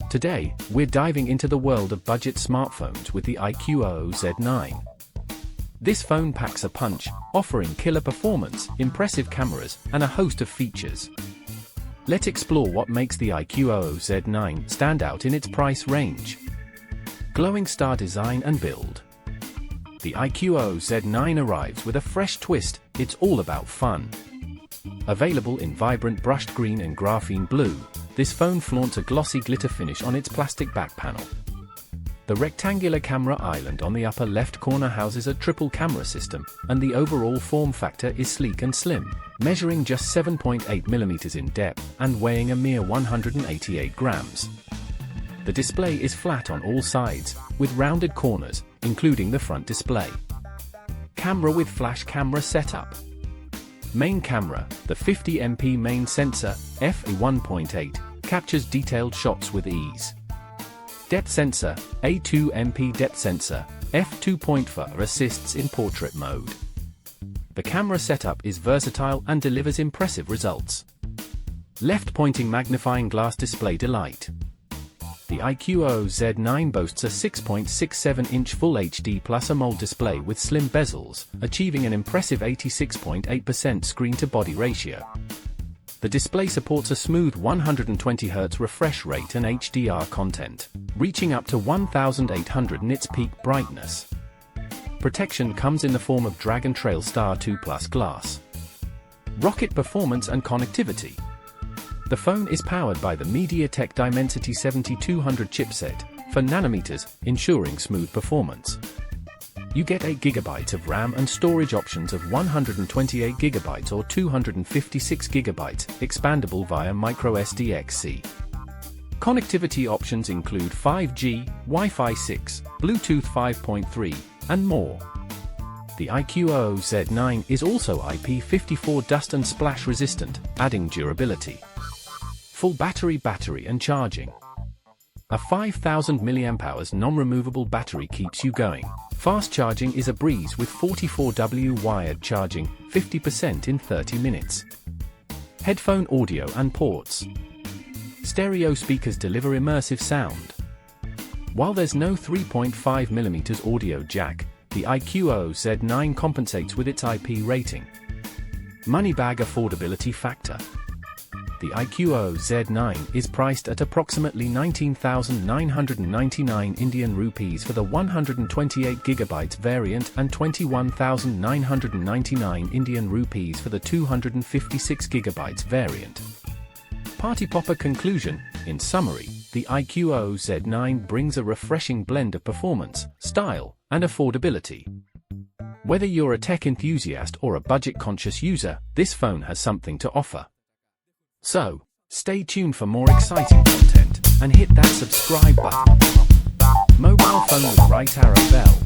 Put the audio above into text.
Today, we're diving into the world of budget smartphones with the iQOO Z9. This phone packs a punch, offering killer performance, impressive cameras, and a host of features. Let's explore what makes the iQOO Z9 stand out in its price range. Glowing star design and build. The iQOO Z9 arrives with a fresh twist. It's all about fun. Available in vibrant brushed green and graphene blue, this phone flaunts a glossy glitter finish on its plastic back panel. The rectangular camera island on the upper left corner houses a triple camera system, and the overall form factor is sleek and slim, measuring just 7.8mm in depth and weighing a mere 188 grams. The display is flat on all sides, with rounded corners, including the front display. Camera with flash camera setup. Main camera, the 50MP main sensor, f1.8, captures detailed shots with ease. Depth sensor, A2MP depth sensor, f2.4 assists in portrait mode. The camera setup is versatile and delivers impressive results. Left-pointing magnifying glass display delight. The iQOO Z9 boasts a 6.67-inch Full HD Plus AMOLED display with slim bezels, achieving an impressive 86.8% screen-to-body ratio. The display supports a smooth 120Hz refresh rate and HDR content, reaching up to 1800 nits peak brightness. Protection comes in the form of Dragon Trail Star 2 Plus glass. Rocket performance and connectivity. The phone is powered by the MediaTek Dimensity 7200 chipset, for nanometers, ensuring smooth performance. You get 8GB of RAM and storage options of 128GB or 256GB, expandable via microSD-XC. Connectivity options include 5G, Wi-Fi 6, Bluetooth 5.3, and more. The iQOO Z9 is also IP54 dust and splash resistant, adding durability. Full battery and charging. A 5000 mAh non-removable battery keeps you going. Fast charging is a breeze with 44W wired charging, 50% in 30 minutes. Headphone audio and ports. Stereo speakers deliver immersive sound. While there's no 3.5mm audio jack, the iQOO Z9 compensates with its IP rating. Money bag affordability factor. The iQOO Z9 is priced at approximately 19,999 Indian rupees for the 128GB variant and 21,999 Indian rupees for the 256GB variant. Party popper conclusion. In summary, the iQOO Z9 brings a refreshing blend of performance, style, and affordability. Whether you're a tech enthusiast or a budget-conscious user, this phone has something to offer. So, stay tuned for more exciting content, and hit that subscribe button. Mobile phone with right arrow bell.